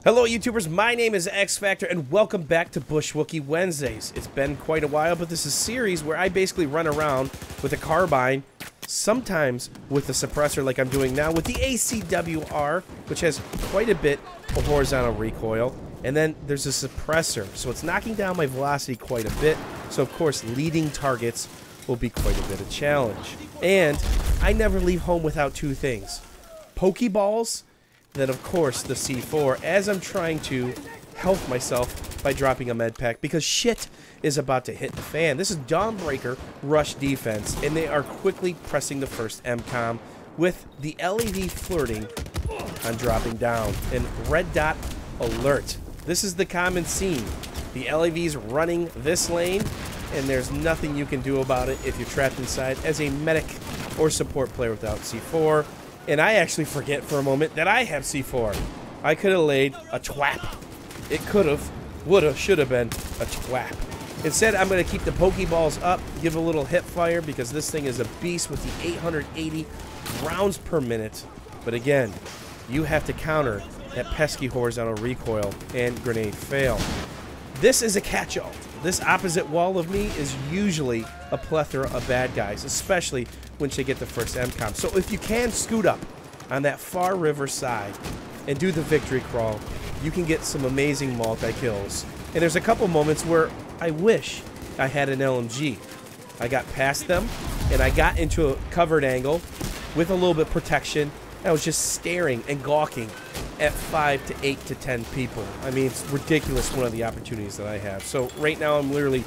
Hello YouTubers, my name is X Factor and welcome back to Bush Wookie Wednesdays. It's been quite a while, but this is a series where I basically run around with a carbine, sometimes with a suppressor like I'm doing now with the ACWR, which has quite a bit of horizontal recoil, and then there's a suppressor, so it's knocking down my velocity quite a bit, so of course leading targets will be quite a bit of challenge. And I never leave home without two things: Pokeballs, then of course the C4, as I'm trying to help myself by dropping a med pack because shit is about to hit the fan. This is Dawnbreaker Rush Defense, and they are quickly pressing the first MCOM with the LAV flirting on dropping down. And red dot alert. This is the common scene. The LAV's running this lane, and there's nothing you can do about it if you're trapped inside as a medic or support player without C4. And I actually forget for a moment that I have C4. I could have laid a twap. It could have, would have, should have been a twap. Instead, I'm going to keep the Pokeballs up, give a little hip fire because this thing is a beast with the 880 rounds per minute. But again, you have to counter that pesky horizontal recoil and grenade fail. This is a catch-all. This opposite wall of me is usually a plethora of bad guys, especially when they get the first MCOM. So if you can scoot up on that far river side and do the victory crawl, you can get some amazing multi-kills. And there's a couple moments where I wish I had an LMG. I got past them, and I got into a covered angle with a little bit of protection. I was just staring and gawking at 5 to 8 to 10 people. I mean, it's ridiculous one of the opportunities that I have. So right now I'm literally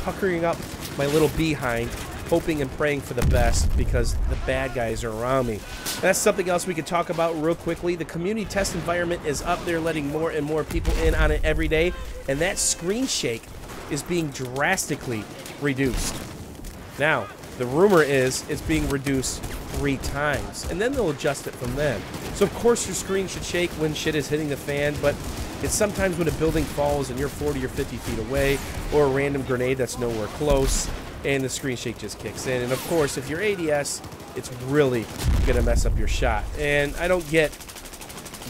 puckering up my little behind, hoping and praying for the best because the bad guys are around me. That's something else we could talk about real quickly. The community test environment is up there, letting more and more people in on it every day, and that screen shake is being drastically reduced. Now, the rumor is it's being reduced 3 times, and then they'll adjust it from then. So of course your screen should shake when shit is hitting the fan, but it's sometimes when a building falls and you're 40 or 50 feet away, or a random grenade that's nowhere close, and the screen shake just kicks in. And of course, if you're ADS, it's really gonna mess up your shot. And I don't get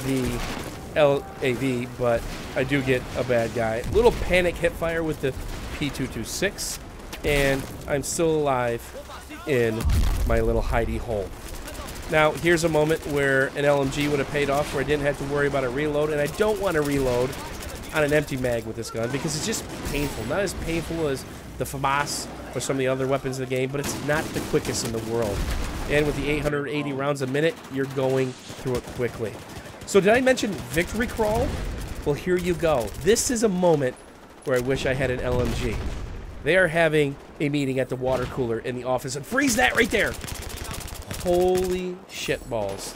the LAV, but I do get a bad guy. Little panic hip fire with the P226, and I'm still alive in my little hidey hole. Now, here's a moment where an LMG would have paid off, where I didn't have to worry about a reload, and I don't want to reload on an empty mag with this gun because it's just painful. Not as painful as the FAMAS or some of the other weapons in the game, but it's not the quickest in the world. And with the 880 rounds a minute, you're going through it quickly. So did I mention victory crawl? Well, here you go. This is a moment where I wish I had an LMG. They are having a meeting at the water cooler in the office, and freeze that right there. Holy shit balls.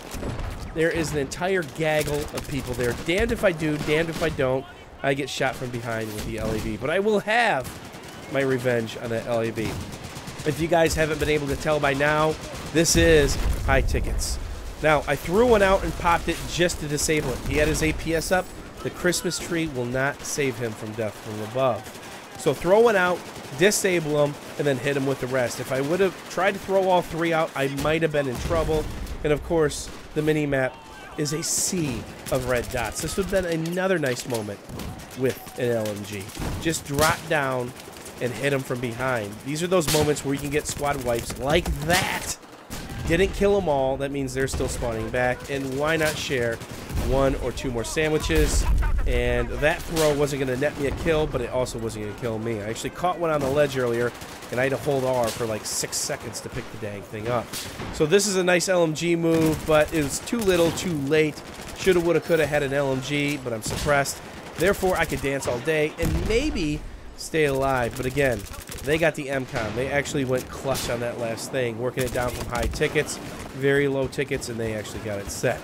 There is an entire gaggle of people there. Damned if I do, damned if I don't. I get shot from behind with the LAV, but I will have my revenge on that LAV. If you guys haven't been able to tell by now, this is high tickets. Now, I threw one out and popped it just to disable it. He had his APS up. The Christmas tree will not save him from death from above. So throw one out, disable him, and then hit him with the rest. If I would have tried to throw all 3 out, I might have been in trouble. And of course, the mini-map is a sea of red dots. This would have been another nice moment with an LMG. Just drop down and hit him from behind. These are those moments where you can get squad wipes like that. Didn't kill them all. That means they're still spawning back. And why not share 1 or 2 more sandwiches? And that throw wasn't going to net me a kill, but it also wasn't going to kill me. I actually caught one on the ledge earlier, and I had to hold R for like 6 seconds to pick the dang thing up. So this is a nice LMG move, but it was too little, too late. Shoulda, woulda, coulda had an LMG, but I'm suppressed. Therefore, I could dance all day and maybe stay alive. But again, they got the MCOM. They actually went clutch on that last thing, working it down from high tickets, very low tickets, and they actually got it set.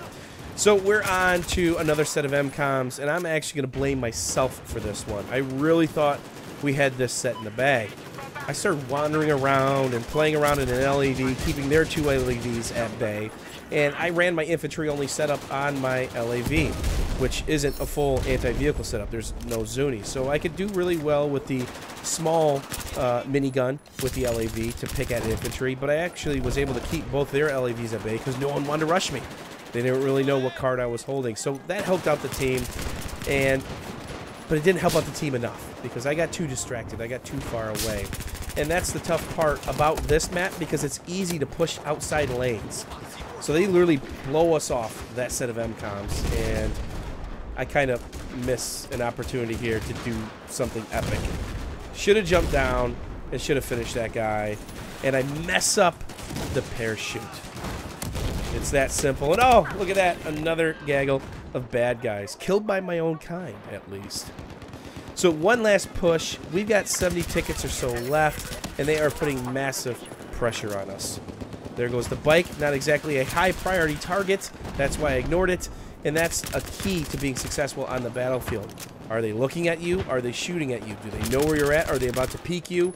So we're on to another set of MCOMs, and I'm actually going to blame myself for this one. I really thought we had this set in the bag. I started wandering around and playing around in an LAV, keeping their 2 LAVs at bay, and I ran my infantry-only setup on my LAV, which isn't a full anti-vehicle setup. There's no Zuni, so I could do really well with the small minigun with the LAV to pick at infantry, but I actually was able to keep both their LAVs at bay because no one wanted to rush me. They didn't really know what card I was holding, so that helped out the team. But it didn't help out the team enough because I got too distracted. I got too far away. And that's the tough part about this map because it's easy to push outside lanes. So they literally blow us off that set of MCOMs, and I kind of miss an opportunity here to do something epic. Should have jumped down and should have finished that guy, and I mess up the parachute. It's that simple. And oh, look at that, another gaggle of bad guys. Killed by my own kind, at least. So one last push. We've got 70 tickets or so left, and they are putting massive pressure on us. There goes the bike. Not exactly a high priority target. That's why I ignored it. And that's a key to being successful on the battlefield. Are they looking at you? Are they shooting at you? Do they know where you're at? Are they about to peek you?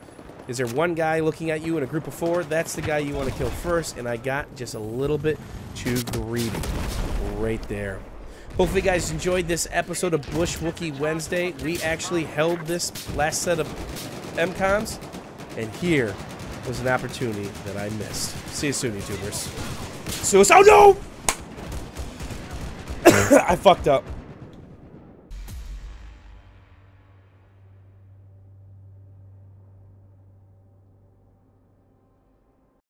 Is there one guy looking at you in a group of 4? That's the guy you want to kill first, and I got just a little bit too greedy right there. Hopefully you guys enjoyed this episode of Bush Wookie Wednesday. We actually held this last set of MCOMs, and here was an opportunity that I missed. See you soon, YouTubers. Suicide. Oh no! I fucked up.